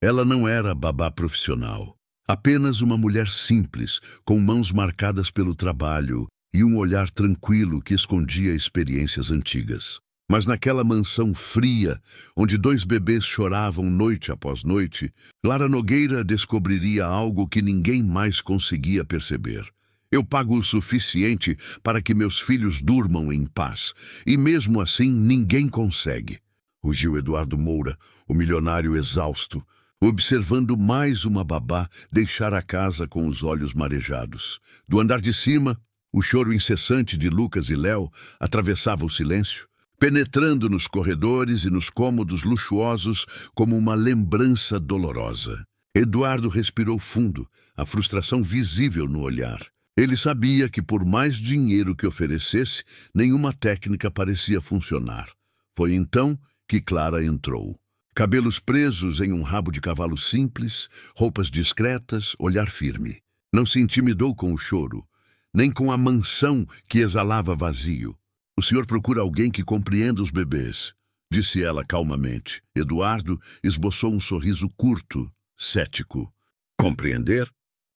Ela não era babá profissional. Apenas uma mulher simples, com mãos marcadas pelo trabalho e um olhar tranquilo que escondia experiências antigas. Mas naquela mansão fria, onde 2 bebês choravam noite após noite, Clara Nogueira descobriria algo que ninguém mais conseguia perceber. Eu pago o suficiente para que meus filhos durmam em paz, e mesmo assim ninguém consegue. Rugiu Eduardo Moura, o milionário exausto, observando mais uma babá deixar a casa com os olhos marejados. Do andar de cima, o choro incessante de Lucas e Léo atravessava o silêncio, penetrando nos corredores e nos cômodos luxuosos como uma lembrança dolorosa. Eduardo respirou fundo, a frustração visível no olhar. Ele sabia que por mais dinheiro que oferecesse, nenhuma técnica parecia funcionar. Foi então que Clara entrou. Cabelos presos em um rabo de cavalo simples, roupas discretas, olhar firme. Não se intimidou com o choro, nem com a mansão que exalava vazio. O senhor procura alguém que compreenda os bebês, disse ela calmamente. Eduardo esboçou um sorriso curto, cético. Compreender?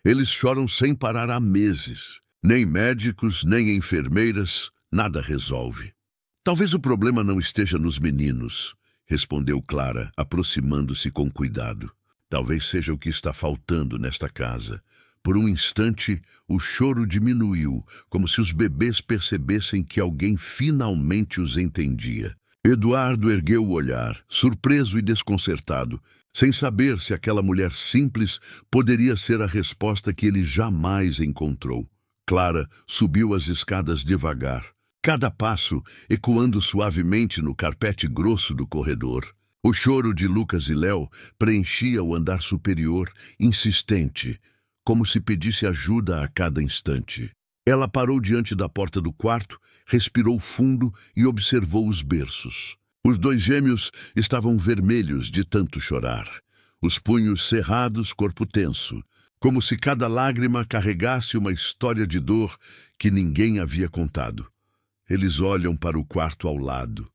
Eles choram sem parar há meses. Nem médicos, nem enfermeiras, nada resolve. Talvez o problema não esteja nos meninos, respondeu Clara, aproximando-se com cuidado. Talvez seja o que está faltando nesta casa. Por um instante, o choro diminuiu, como se os bebês percebessem que alguém finalmente os entendia. Eduardo ergueu o olhar, surpreso e desconcertado, sem saber se aquela mulher simples poderia ser a resposta que ele jamais encontrou. Clara subiu as escadas devagar, cada passo ecoando suavemente no carpete grosso do corredor. O choro de Lucas e Léo preenchia o andar superior, insistente, como se pedisse ajuda a cada instante. Ela parou diante da porta do quarto, respirou fundo e observou os berços. Os 2 gêmeos estavam vermelhos de tanto chorar. Os punhos cerrados, corpo tenso, como se cada lágrima carregasse uma história de dor que ninguém havia contado. Eles olham para o quarto ao lado,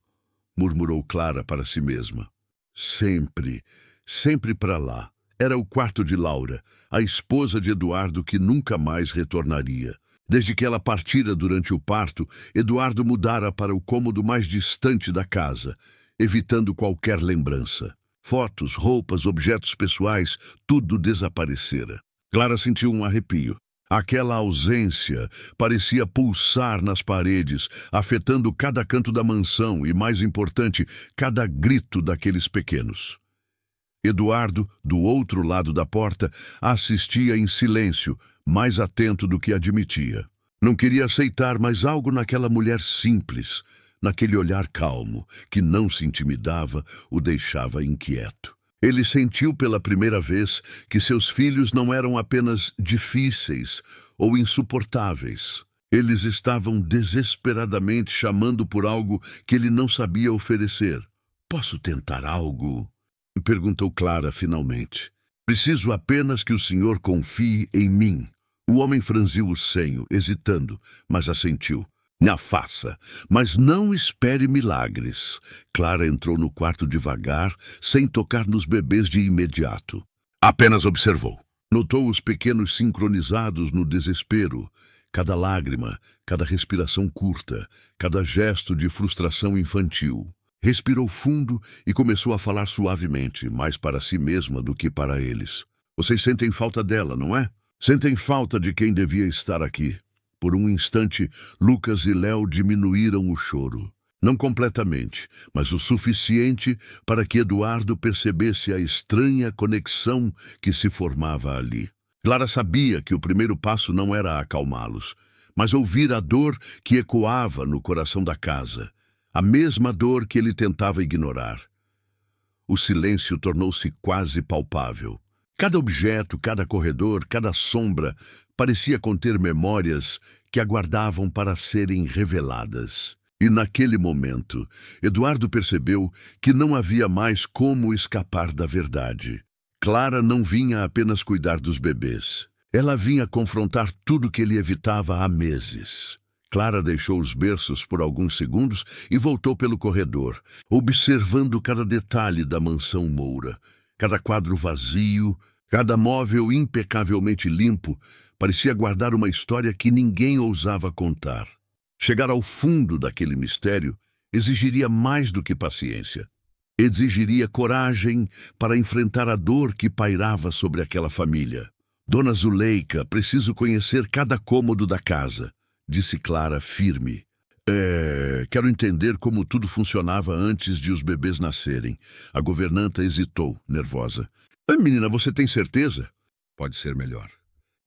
murmurou Clara para si mesma. Sempre, sempre para lá. Era o quarto de Laura, a esposa de Eduardo que nunca mais retornaria. Desde que ela partira durante o parto, Eduardo mudara para o cômodo mais distante da casa, evitando qualquer lembrança. Fotos, roupas, objetos pessoais, tudo desaparecera. Clara sentiu um arrepio. Aquela ausência parecia pulsar nas paredes, afetando cada canto da mansão e, mais importante, cada grito daqueles pequenos. Eduardo, do outro lado da porta, assistia em silêncio, mais atento do que admitia. Não queria aceitar mais algo naquela mulher simples, naquele olhar calmo, que não se intimidava, o deixava inquieto. Ele sentiu pela primeira vez que seus filhos não eram apenas difíceis ou insuportáveis. Eles estavam desesperadamente chamando por algo que ele não sabia oferecer. "Posso tentar algo?" perguntou Clara finalmente. "Preciso apenas que o senhor confie em mim." O homem franziu o senho, hesitando, mas assentiu. "Na faça, mas não espere milagres." Clara entrou no quarto devagar, sem tocar nos bebês de imediato. Apenas observou. Notou os pequenos sincronizados no desespero. Cada lágrima, cada respiração curta, cada gesto de frustração infantil. Respirou fundo e começou a falar suavemente, mais para si mesma do que para eles. "Vocês sentem falta dela, não é? Sentem falta de quem devia estar aqui." Por um instante, Lucas e Léo diminuíram o choro. Não completamente, mas o suficiente para que Eduardo percebesse a estranha conexão que se formava ali. Clara sabia que o primeiro passo não era acalmá-los, mas ouvir a dor que ecoava no coração da casa. A mesma dor que ele tentava ignorar. O silêncio tornou-se quase palpável. Cada objeto, cada corredor, cada sombra parecia conter memórias que aguardavam para serem reveladas. E naquele momento, Eduardo percebeu que não havia mais como escapar da verdade. Clara não vinha apenas cuidar dos bebês. Ela vinha confrontar tudo que ele evitava há meses. Clara deixou os berços por alguns segundos e voltou pelo corredor, observando cada detalhe da mansão Moura. cada quadro vazio, cada móvel impecavelmente limpo, parecia guardar uma história que ninguém ousava contar. Chegar ao fundo daquele mistério exigiria mais do que paciência. Exigiria coragem para enfrentar a dor que pairava sobre aquela família. Dona Zuleika, preciso conhecer cada cômodo da casa, disse Clara, firme. Quero entender como tudo funcionava antes de os bebês nascerem. A governanta hesitou, nervosa. Menina, você tem certeza? Pode ser melhor.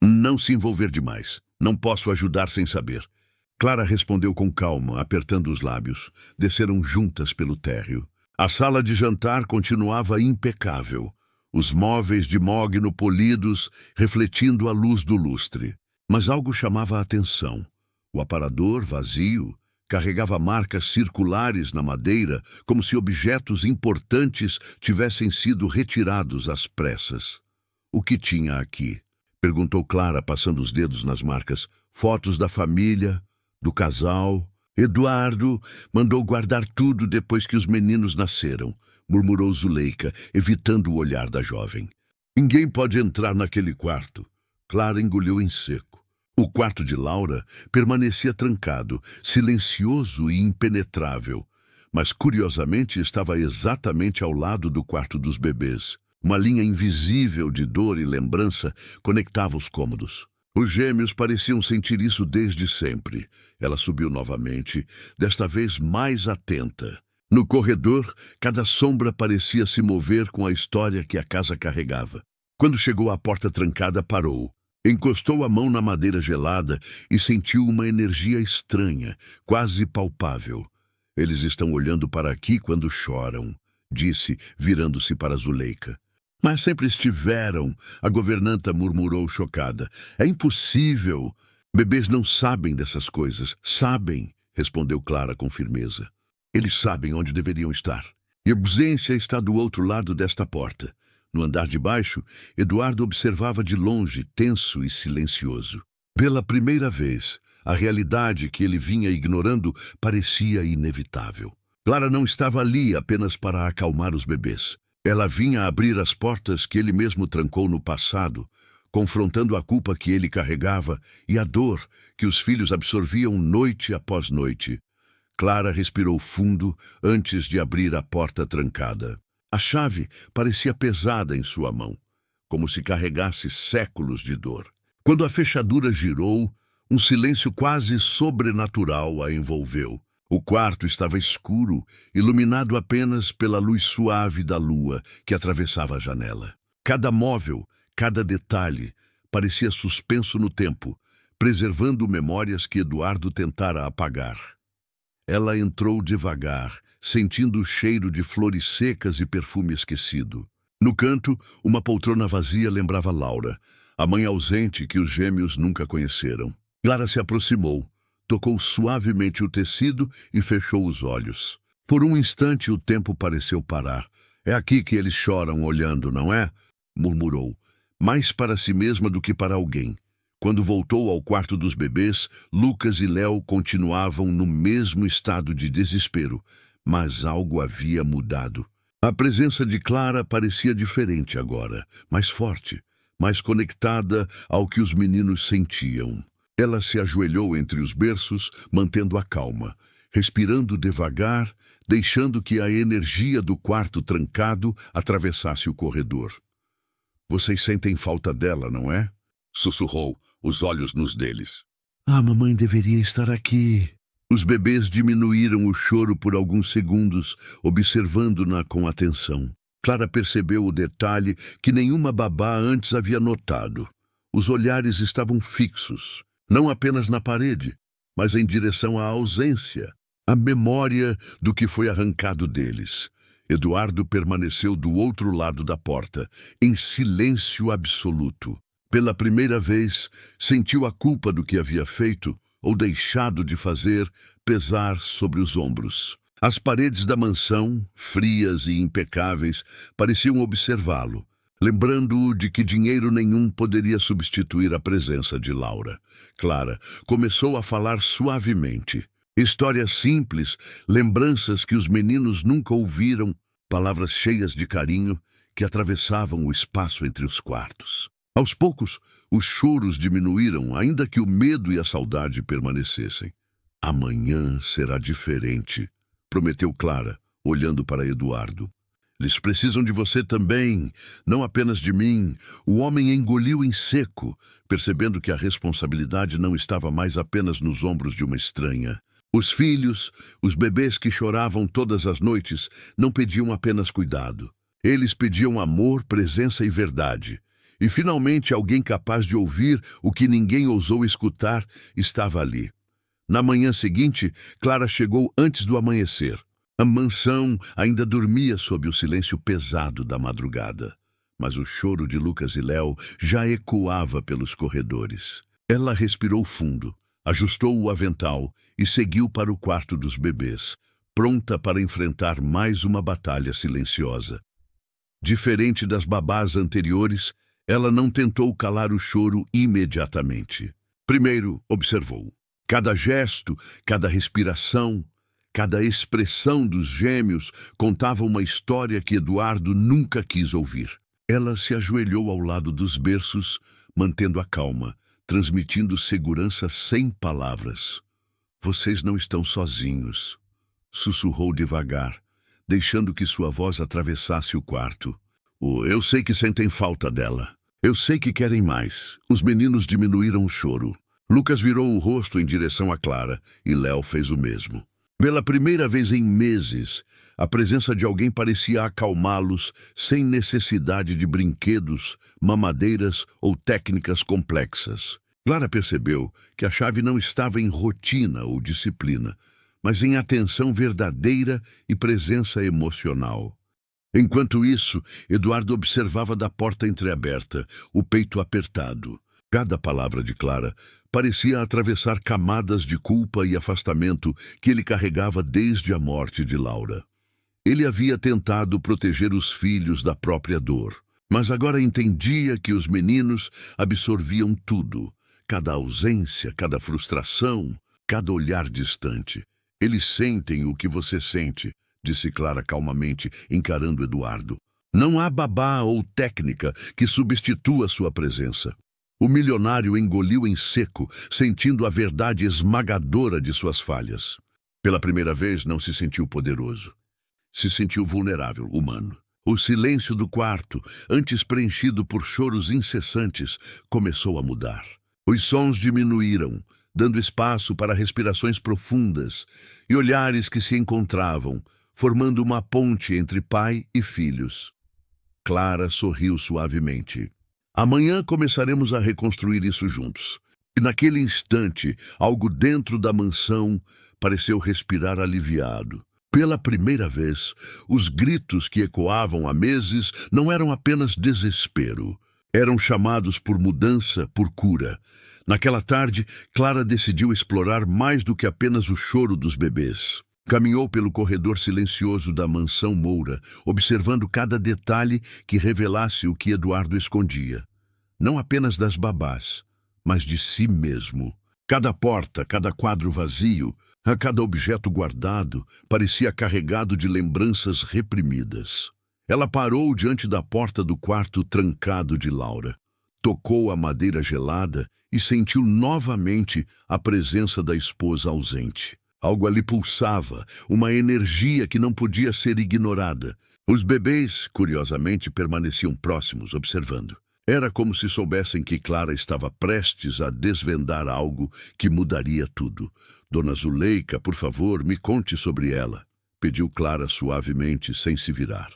Não se envolver demais. Não posso ajudar sem saber. Clara respondeu com calma, apertando os lábios. Desceram juntas pelo térreo. A sala de jantar continuava impecável. Os móveis de mogno polidos, refletindo a luz do lustre. Mas algo chamava a atenção. O aparador, vazio, carregava marcas circulares na madeira, como se objetos importantes tivessem sido retirados às pressas. O que tinha aqui? Perguntou Clara, passando os dedos nas marcas. Fotos da família, do casal. Eduardo mandou guardar tudo depois que os meninos nasceram, murmurou Zuleika, evitando o olhar da jovem. Ninguém pode entrar naquele quarto. Clara engoliu em seco. O quarto de Laura permanecia trancado, silencioso e impenetrável, mas curiosamente estava exatamente ao lado do quarto dos bebês. Uma linha invisível de dor e lembrança conectava os cômodos. Os gêmeos pareciam sentir isso desde sempre. Ela subiu novamente, desta vez mais atenta. No corredor, cada sombra parecia se mover com a história que a casa carregava. Quando chegou à porta trancada, parou. Encostou a mão na madeira gelada e sentiu uma energia estranha, quase palpável. Eles estão olhando para aqui quando choram, disse, virando-se para Zuleika. Mas sempre estiveram, a governanta murmurou chocada. É impossível. Bebês não sabem dessas coisas. Sabem, respondeu Clara com firmeza. Eles sabem onde deveriam estar. E a ausência está do outro lado desta porta. No andar de baixo, Eduardo observava de longe, tenso e silencioso. Pela primeira vez, a realidade que ele vinha ignorando parecia inevitável. Clara não estava ali apenas para acalmar os bebês. Ela vinha abrir as portas que ele mesmo trancou no passado, confrontando a culpa que ele carregava e a dor que os filhos absorviam noite após noite. Clara respirou fundo antes de abrir a porta trancada. A chave parecia pesada em sua mão, como se carregasse séculos de dor. Quando a fechadura girou, um silêncio quase sobrenatural a envolveu. O quarto estava escuro, iluminado apenas pela luz suave da lua que atravessava a janela. Cada móvel, cada detalhe, parecia suspenso no tempo, preservando memórias que Eduardo tentara apagar. Ela entrou devagar, sentindo o cheiro de flores secas e perfume esquecido. No canto, uma poltrona vazia lembrava Laura, a mãe ausente que os gêmeos nunca conheceram. Clara se aproximou, tocou suavemente o tecido e fechou os olhos. Por um instante o tempo pareceu parar. É aqui que eles choram olhando, não é? Murmurou, mais para si mesma do que para alguém. Quando voltou ao quarto dos bebês, Lucas e Léo continuavam no mesmo estado de desespero, mas algo havia mudado. A presença de Clara parecia diferente agora, mais forte, mais conectada ao que os meninos sentiam. Ela se ajoelhou entre os berços, mantendo a calma, respirando devagar, deixando que a energia do quarto trancado atravessasse o corredor. Vocês sentem falta dela, não é? Sussurrou, os olhos nos deles. A mamãe deveria estar aqui. Os bebês diminuíram o choro por alguns segundos, observando-na com atenção. Clara percebeu o detalhe que nenhuma babá antes havia notado. Os olhares estavam fixos, não apenas na parede, mas em direção à ausência, à memória do que foi arrancado deles. Eduardo permaneceu do outro lado da porta, em silêncio absoluto. Pela primeira vez, sentiu a culpa do que havia feito, ou deixado de fazer, pesar sobre os ombros. As paredes da mansão, frias e impecáveis, pareciam observá-lo, lembrando-o de que dinheiro nenhum poderia substituir a presença de Laura. Clara começou a falar suavemente. Histórias simples, lembranças que os meninos nunca ouviram, palavras cheias de carinho, que atravessavam o espaço entre os quartos. Aos poucos, os choros diminuíram, ainda que o medo e a saudade permanecessem. Amanhã será diferente, prometeu Clara, olhando para Eduardo. Eles precisam de você também, não apenas de mim. O homem engoliu em seco, percebendo que a responsabilidade não estava mais apenas nos ombros de uma estranha. Os filhos, os bebês que choravam todas as noites, não pediam apenas cuidado. Eles pediam amor, presença e verdade. E finalmente alguém capaz de ouvir o que ninguém ousou escutar estava ali. Na manhã seguinte, Clara chegou antes do amanhecer. A mansão ainda dormia sob o silêncio pesado da madrugada, mas o choro de Lucas e Léo já ecoava pelos corredores. Ela respirou fundo, ajustou o avental e seguiu para o quarto dos bebês, pronta para enfrentar mais uma batalha silenciosa. Diferente das babás anteriores, ela não tentou calar o choro imediatamente. Primeiro, observou. Cada gesto, cada respiração, cada expressão dos gêmeos contava uma história que Eduardo nunca quis ouvir. Ela se ajoelhou ao lado dos berços, mantendo a calma, transmitindo segurança sem palavras. Vocês não estão sozinhos, sussurrou devagar, deixando que sua voz atravessasse o quarto. Eu sei que sentem falta dela. Eu sei que querem mais. Os meninos diminuíram o choro. Lucas virou o rosto em direção a Clara e Léo fez o mesmo. Pela primeira vez em meses, a presença de alguém parecia acalmá-los sem necessidade de brinquedos, mamadeiras ou técnicas complexas. Clara percebeu que a chave não estava em rotina ou disciplina, mas em atenção verdadeira e presença emocional. Enquanto isso, Eduardo observava da porta entreaberta, o peito apertado. Cada palavra de Clara parecia atravessar camadas de culpa e afastamento que ele carregava desde a morte de Laura. Ele havia tentado proteger os filhos da própria dor, mas agora entendia que os meninos absorviam tudo, cada ausência, cada frustração, cada olhar distante. Eles sentem o que você sente, disse Clara calmamente, encarando Eduardo. Não há babá ou técnica que substitua sua presença. O milionário engoliu em seco, sentindo a verdade esmagadora de suas falhas. Pela primeira vez, não se sentiu poderoso. Se sentiu vulnerável, humano. O silêncio do quarto, antes preenchido por choros incessantes, começou a mudar. Os sons diminuíram, dando espaço para respirações profundas e olhares que se encontravam, formando uma ponte entre pai e filhos. Clara sorriu suavemente. Amanhã começaremos a reconstruir isso juntos. E naquele instante, algo dentro da mansão pareceu respirar aliviado. Pela primeira vez, os gritos que ecoavam há meses não eram apenas desespero. Eram chamados por mudança, por cura. Naquela tarde, Clara decidiu explorar mais do que apenas o choro dos bebês. Caminhou pelo corredor silencioso da mansão Moura, observando cada detalhe que revelasse o que Eduardo escondia. Não apenas das babás, mas de si mesmo. Cada porta, cada quadro vazio, a cada objeto guardado, parecia carregado de lembranças reprimidas. Ela parou diante da porta do quarto trancado de Laura. Tocou a madeira gelada e sentiu novamente a presença da esposa ausente. Algo ali pulsava, uma energia que não podia ser ignorada. Os bebês, curiosamente, permaneciam próximos, observando. Era como se soubessem que Clara estava prestes a desvendar algo que mudaria tudo. Dona Zuleika, por favor, me conte sobre ela, pediu Clara suavemente, sem se virar.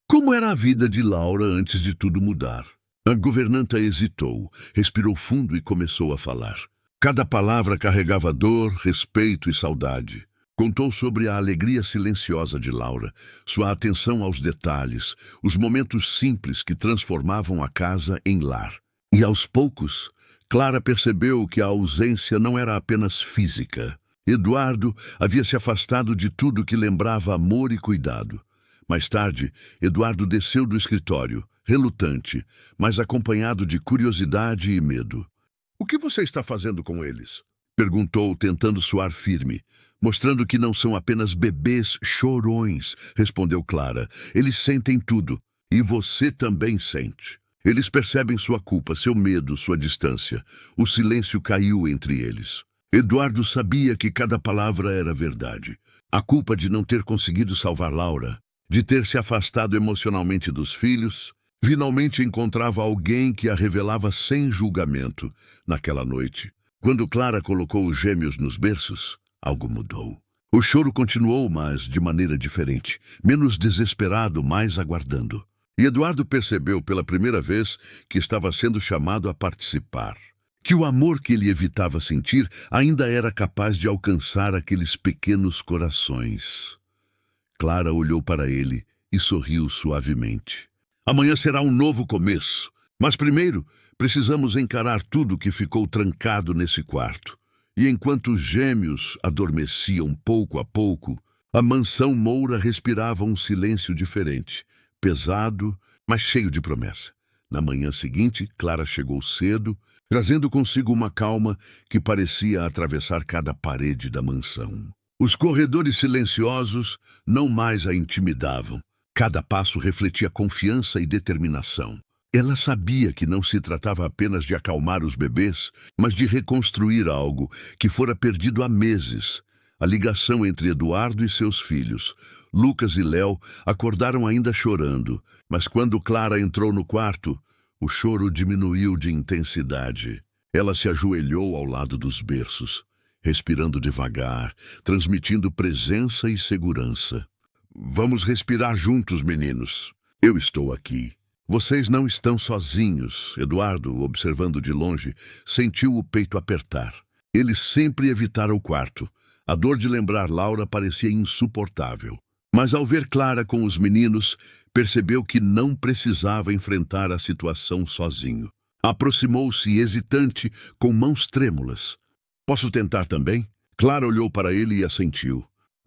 Como era a vida de Laura antes de tudo mudar? A governanta hesitou, respirou fundo e começou a falar. Cada palavra carregava dor, respeito e saudade. Contou sobre a alegria silenciosa de Laura, sua atenção aos detalhes, os momentos simples que transformavam a casa em lar. E aos poucos, Clara percebeu que a ausência não era apenas física. Eduardo havia se afastado de tudo que lembrava amor e cuidado. Mais tarde, Eduardo desceu do escritório, relutante, mas acompanhado de curiosidade e medo. O que você está fazendo com eles? Perguntou, tentando soar firme. Mostrando que não são apenas bebês chorões, respondeu Clara. Eles sentem tudo. E você também sente. Eles percebem sua culpa, seu medo, sua distância. O silêncio caiu entre eles. Eduardo sabia que cada palavra era verdade. A culpa de não ter conseguido salvar Laura, de ter se afastado emocionalmente dos filhos, finalmente encontrava alguém que a revelava sem julgamento. Naquela noite, quando Clara colocou os gêmeos nos berços, algo mudou. O choro continuou, mas de maneira diferente, menos desesperado, mais aguardando. E Eduardo percebeu pela primeira vez que estava sendo chamado a participar. Que o amor que ele evitava sentir ainda era capaz de alcançar aqueles pequenos corações. Clara olhou para ele e sorriu suavemente. Amanhã será um novo começo, mas primeiro precisamos encarar tudo que ficou trancado nesse quarto. E enquanto os gêmeos adormeciam pouco a pouco, a mansão Moura respirava um silêncio diferente, pesado, mas cheio de promessa. Na manhã seguinte, Clara chegou cedo, trazendo consigo uma calma que parecia atravessar cada parede da mansão. Os corredores silenciosos não mais a intimidavam. Cada passo refletia confiança e determinação. Ela sabia que não se tratava apenas de acalmar os bebês, mas de reconstruir algo que fora perdido há meses. A ligação entre Eduardo e seus filhos, Lucas e Léo, acordaram ainda chorando, mas quando Clara entrou no quarto, o choro diminuiu de intensidade. Ela se ajoelhou ao lado dos berços, respirando devagar, transmitindo presença e segurança. Vamos respirar juntos, meninos. Eu estou aqui. Vocês não estão sozinhos. Eduardo, observando de longe, sentiu o peito apertar. Ele sempre evitara o quarto. A dor de lembrar Laura parecia insuportável. Mas ao ver Clara com os meninos, percebeu que não precisava enfrentar a situação sozinho. Aproximou-se hesitante, com mãos trêmulas. Posso tentar também? Clara olhou para ele e assentiu.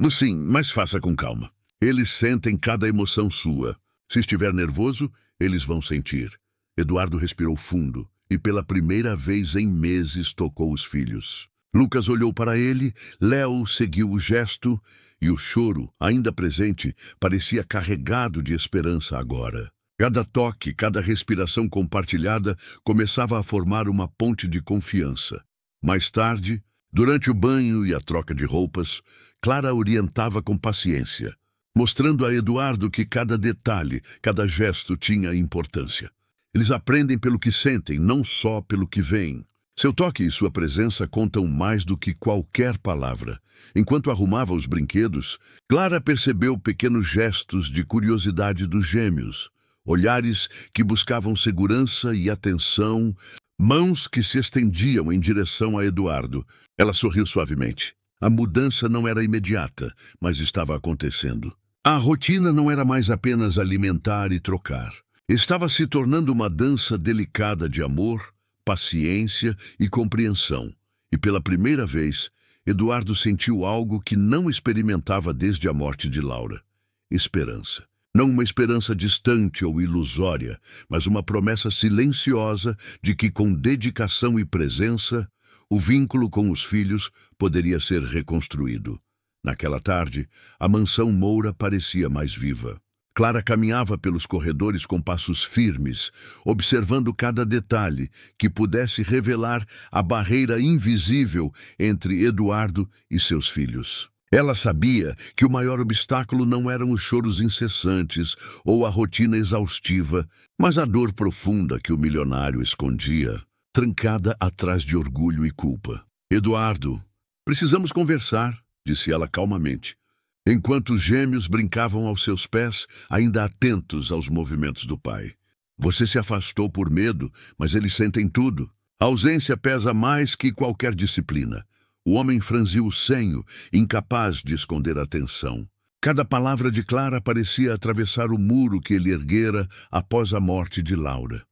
Sim, mas faça com calma. Eles sentem cada emoção sua. Se estiver nervoso, eles vão sentir. Eduardo respirou fundo e pela primeira vez em meses tocou os filhos. Lucas olhou para ele, Léo seguiu o gesto e o choro, ainda presente, parecia carregado de esperança agora. Cada toque, cada respiração compartilhada começava a formar uma ponte de confiança. Mais tarde, durante o banho e a troca de roupas, Clara orientava com paciência, mostrando a Eduardo que cada detalhe, cada gesto tinha importância. Eles aprendem pelo que sentem, não só pelo que veem. Seu toque e sua presença contam mais do que qualquer palavra. Enquanto arrumava os brinquedos, Clara percebeu pequenos gestos de curiosidade dos gêmeos, olhares que buscavam segurança e atenção, mãos que se estendiam em direção a Eduardo. Ela sorriu suavemente. A mudança não era imediata, mas estava acontecendo. A rotina não era mais apenas alimentar e trocar. Estava se tornando uma dança delicada de amor, paciência e compreensão. E pela primeira vez, Eduardo sentiu algo que não experimentava desde a morte de Laura. Esperança. Não uma esperança distante ou ilusória, mas uma promessa silenciosa de que, com dedicação e presença, o vínculo com os filhos poderia ser reconstruído. Naquela tarde, a mansão Moura parecia mais viva. Clara caminhava pelos corredores com passos firmes, observando cada detalhe que pudesse revelar a barreira invisível entre Eduardo e seus filhos. Ela sabia que o maior obstáculo não eram os choros incessantes ou a rotina exaustiva, mas a dor profunda que o milionário escondia, trancada atrás de orgulho e culpa. Eduardo, precisamos conversar, disse ela calmamente, enquanto os gêmeos brincavam aos seus pés, ainda atentos aos movimentos do pai. Você se afastou por medo, mas eles sentem tudo. A ausência pesa mais que qualquer disciplina. O homem franziu o senho, incapaz de esconder a tensão. Cada palavra de Clara parecia atravessar o muro que ele erguera após a morte de Laura.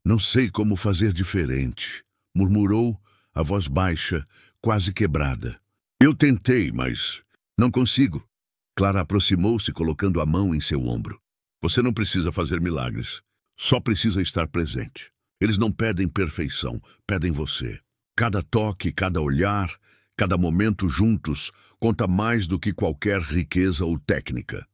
Não sei como fazer diferente, murmurou, a voz baixa, quase quebrada. Eu tentei, mas não consigo. Clara aproximou-se, colocando a mão em seu ombro. Você não precisa fazer milagres. Só precisa estar presente. Eles não pedem perfeição, pedem você. Cada toque, cada olhar, cada momento juntos conta mais do que qualquer riqueza ou técnica.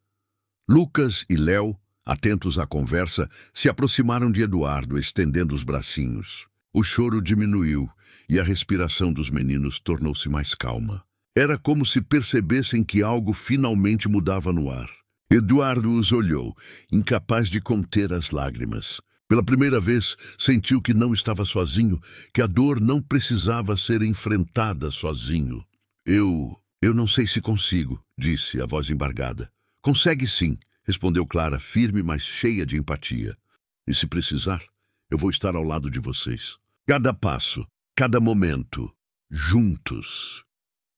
Lucas e Léo, Atentos à conversa, se aproximaram de Eduardo, estendendo os bracinhos. O choro diminuiu e a respiração dos meninos tornou-se mais calma. Era como se percebessem que algo finalmente mudava no ar. Eduardo os olhou, incapaz de conter as lágrimas. Pela primeira vez, sentiu que não estava sozinho, que a dor não precisava ser enfrentada sozinho. Eu não sei se consigo, disse a voz embargada. Consegue sim, respondeu Clara, firme, mas cheia de empatia. E se precisar, eu vou estar ao lado de vocês. Cada passo, cada momento, juntos.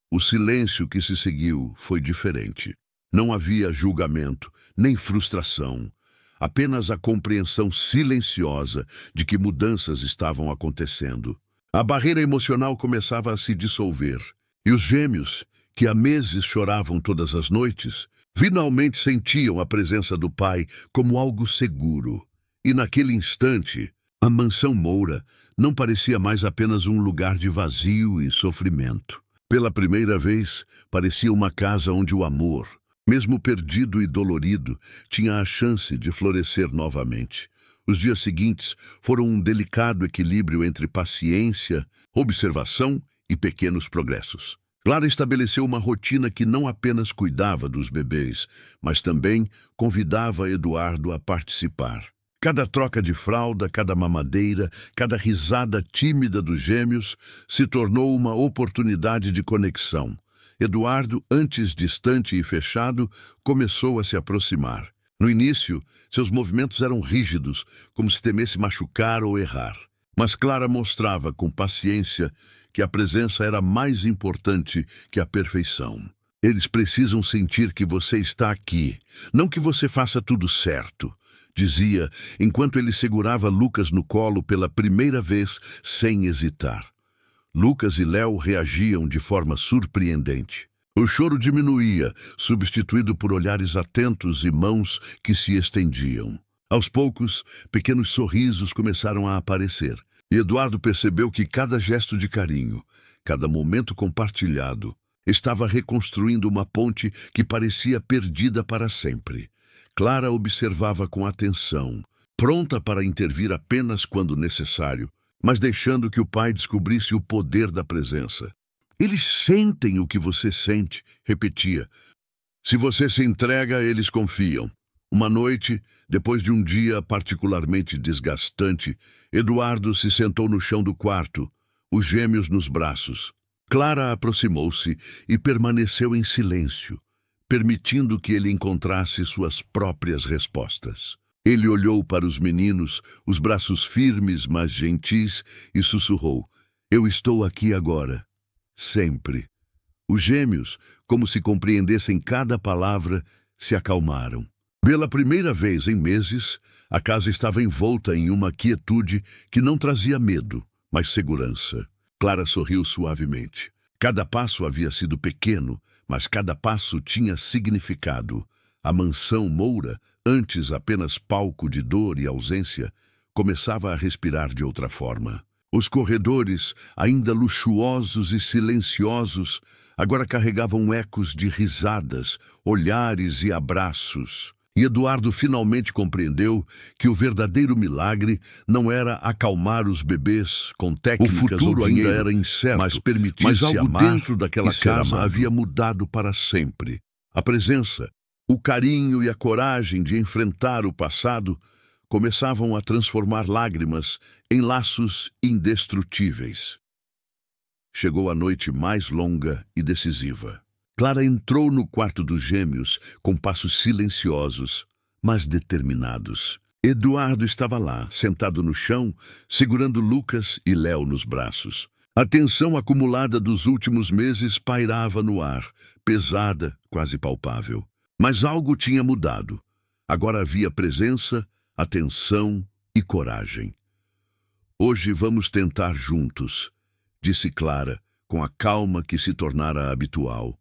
O silêncio que se seguiu foi diferente. Não havia julgamento, nem frustração. Apenas a compreensão silenciosa de que mudanças estavam acontecendo. A barreira emocional começava a se dissolver. E os gêmeos, que há meses choravam todas as noites, finalmente sentiam a presença do pai como algo seguro. E naquele instante, a mansão Moura não parecia mais apenas um lugar de vazio e sofrimento. Pela primeira vez, parecia uma casa onde o amor, mesmo perdido e dolorido, tinha a chance de florescer novamente. Os dias seguintes foram um delicado equilíbrio entre paciência, observação e pequenos progressos. Clara estabeleceu uma rotina que não apenas cuidava dos bebês, mas também convidava Eduardo a participar. Cada troca de fralda, cada mamadeira, cada risada tímida dos gêmeos se tornou uma oportunidade de conexão. Eduardo, antes distante e fechado, começou a se aproximar. No início, seus movimentos eram rígidos, como se temesse machucar ou errar. Mas Clara mostrava com paciência que a presença era mais importante que a perfeição. Eles precisam sentir que você está aqui, não que você faça tudo certo, dizia, enquanto ele segurava Lucas no colo pela primeira vez, sem hesitar. Lucas e Léo reagiam de forma surpreendente. O choro diminuía, substituído por olhares atentos e mãos que se estendiam. Aos poucos, pequenos sorrisos começaram a aparecer, e Eduardo percebeu que cada gesto de carinho, cada momento compartilhado, estava reconstruindo uma ponte que parecia perdida para sempre. Clara observava com atenção, pronta para intervir apenas quando necessário, mas deixando que o pai descobrisse o poder da presença. Eles sentem o que você sente, repetia. Se você se entrega, eles confiam. Uma noite, depois de um dia particularmente desgastante, Eduardo se sentou no chão do quarto, os gêmeos nos braços. Clara aproximou-se e permaneceu em silêncio, permitindo que ele encontrasse suas próprias respostas. Ele olhou para os meninos, os braços firmes, mas gentis, e sussurrou, eu estou aqui agora, sempre. Os gêmeos, como se compreendessem cada palavra, se acalmaram. Pela primeira vez em meses, a casa estava envolta em uma quietude que não trazia medo, mas segurança. Clara sorriu suavemente. Cada passo havia sido pequeno, mas cada passo tinha significado. A mansão Moura, antes apenas palco de dor e ausência, começava a respirar de outra forma. Os corredores, ainda luxuosos e silenciosos, agora carregavam ecos de risadas, olhares e abraços. E Eduardo finalmente compreendeu que o verdadeiro milagre não era acalmar os bebês com técnicas. O futuro ainda era incerto, mas permitir-se algo amar dentro daquela casa havia mudado para sempre. A presença, o carinho e a coragem de enfrentar o passado começavam a transformar lágrimas em laços indestrutíveis. Chegou a noite mais longa e decisiva. Clara entrou no quarto dos gêmeos com passos silenciosos, mas determinados. Eduardo estava lá, sentado no chão, segurando Lucas e Léo nos braços. A tensão acumulada dos últimos meses pairava no ar, pesada, quase palpável. Mas algo tinha mudado. Agora havia presença, atenção e coragem. Hoje vamos tentar juntos, disse Clara, com a calma que se tornara habitual,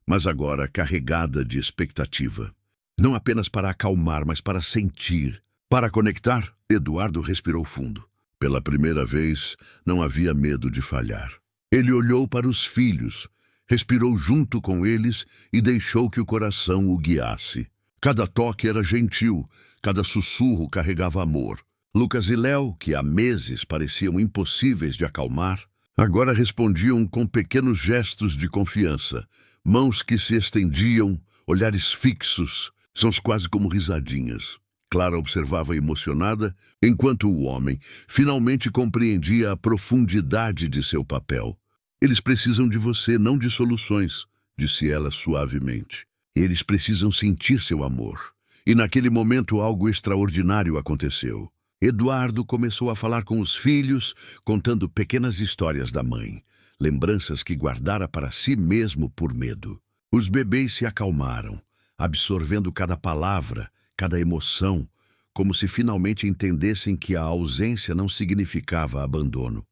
mas agora carregada de expectativa. Não apenas para acalmar, mas para sentir. Para conectar, Eduardo respirou fundo. Pela primeira vez, não havia medo de falhar. Ele olhou para os filhos, respirou junto com eles e deixou que o coração o guiasse. Cada toque era gentil, Cada sussurro carregava amor. Lucas e Léo, que há meses pareciam impossíveis de acalmar, agora respondiam com pequenos gestos de confiança, mãos que se estendiam, olhares fixos, sons quase como risadinhas. Clara observava emocionada, enquanto o homem finalmente compreendia a profundidade de seu papel. Eles precisam de você, não de soluções, disse ela suavemente. Eles precisam sentir seu amor. E naquele momento algo extraordinário aconteceu. Eduardo começou a falar com os filhos, contando pequenas histórias da mãe, lembranças que guardara para si mesmo por medo. Os bebês se acalmaram, absorvendo cada palavra, cada emoção, como se finalmente entendessem que a ausência não significava abandono.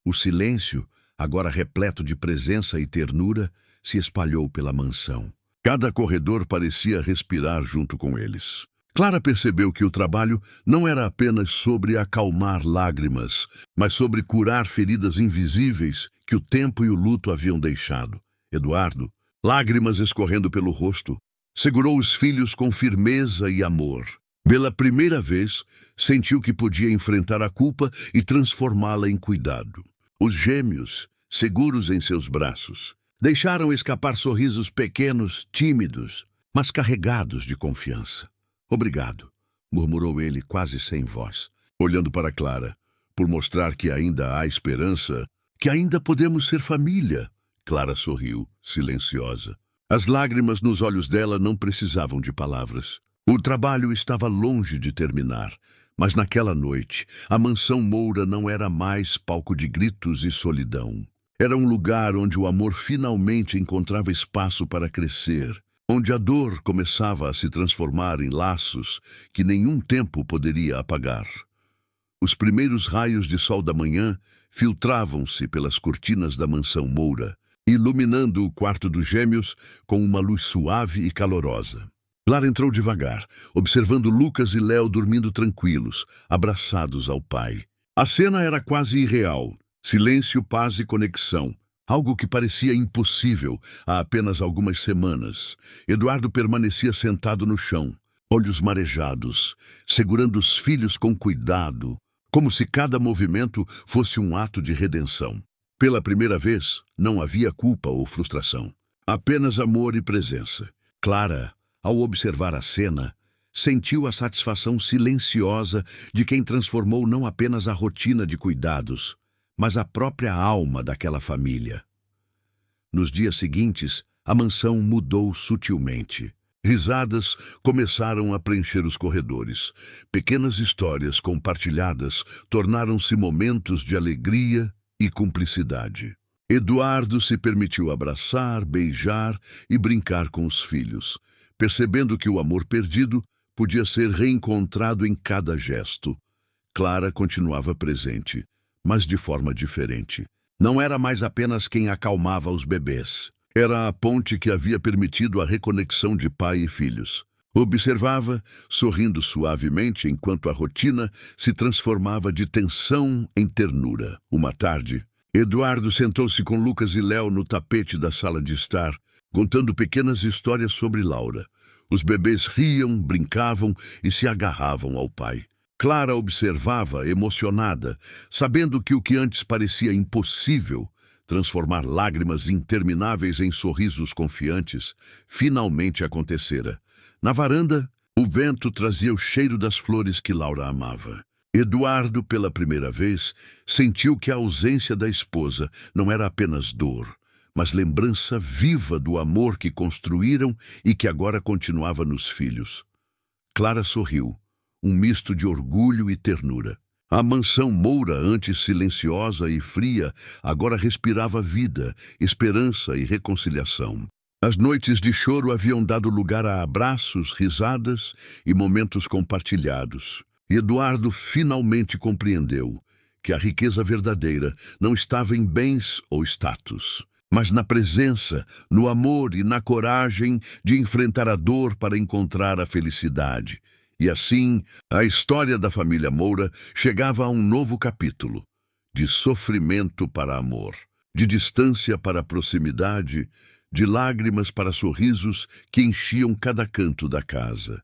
O silêncio, agora repleto de presença e ternura, se espalhou pela mansão. Cada corredor parecia respirar junto com eles. Clara percebeu que o trabalho não era apenas sobre acalmar lágrimas, mas sobre curar feridas invisíveis que o tempo e o luto haviam deixado. Eduardo, lágrimas escorrendo pelo rosto, segurou os filhos com firmeza e amor. Pela primeira vez, sentiu que podia enfrentar a culpa e transformá-la em cuidado. Os gêmeos, seguros em seus braços, deixaram escapar sorrisos pequenos, tímidos, mas carregados de confiança. Obrigado, murmurou ele quase sem voz, olhando para Clara, por mostrar que ainda há esperança, que ainda podemos ser família. Clara sorriu, silenciosa. As lágrimas nos olhos dela não precisavam de palavras. O trabalho estava longe de terminar, mas naquela noite, a mansão Moura não era mais palco de gritos e solidão. Era um lugar onde o amor finalmente encontrava espaço para crescer, onde a dor começava a se transformar em laços que nenhum tempo poderia apagar. Os primeiros raios de sol da manhã filtravam-se pelas cortinas da mansão Moura, iluminando o quarto dos gêmeos com uma luz suave e calorosa. Clara entrou devagar, observando Lucas e Léo dormindo tranquilos, abraçados ao pai. A cena era quase irreal. Silêncio, paz e conexão. Algo que parecia impossível há apenas algumas semanas. Eduardo permanecia sentado no chão, olhos marejados, segurando os filhos com cuidado, como se cada movimento fosse um ato de redenção. Pela primeira vez, não havia culpa ou frustração. Apenas amor e presença. Clara, ao observar a cena, sentiu a satisfação silenciosa de quem transformou não apenas a rotina de cuidados, mas a própria alma daquela família. Nos dias seguintes, a mansão mudou sutilmente. Risadas começaram a preencher os corredores. Pequenas histórias compartilhadas tornaram-se momentos de alegria e cumplicidade. Eduardo se permitiu abraçar, beijar e brincar com os filhos, percebendo que o amor perdido podia ser reencontrado em cada gesto. Clara continuava presente, mas de forma diferente. Não era mais apenas quem acalmava os bebês. Era a ponte que havia permitido a reconexão de pai e filhos. Observava, sorrindo suavemente, enquanto a rotina se transformava de tensão em ternura. Uma tarde, Eduardo sentou-se com Lucas e Léo no tapete da sala de estar, contando pequenas histórias sobre Laura. Os bebês riam, brincavam e se agarravam ao pai. Clara observava, emocionada, sabendo que o que antes parecia impossível, transformar lágrimas intermináveis em sorrisos confiantes, finalmente acontecera. Na varanda, o vento trazia o cheiro das flores que Laura amava. Eduardo, pela primeira vez, sentiu que a ausência da esposa não era apenas dor, mas lembrança viva do amor que construíram e que agora continuava nos filhos. Clara sorriu, um misto de orgulho e ternura. A mansão Moura, antes silenciosa e fria, agora respirava vida, esperança e reconciliação. As noites de choro haviam dado lugar a abraços, risadas e momentos compartilhados. Eduardo finalmente compreendeu que a riqueza verdadeira não estava em bens ou status, mas na presença, no amor e na coragem de enfrentar a dor para encontrar a felicidade. E assim, a história da família Moura chegava a um novo capítulo, de sofrimento para amor, de distância para proximidade, de lágrimas para sorrisos que enchiam cada canto da casa.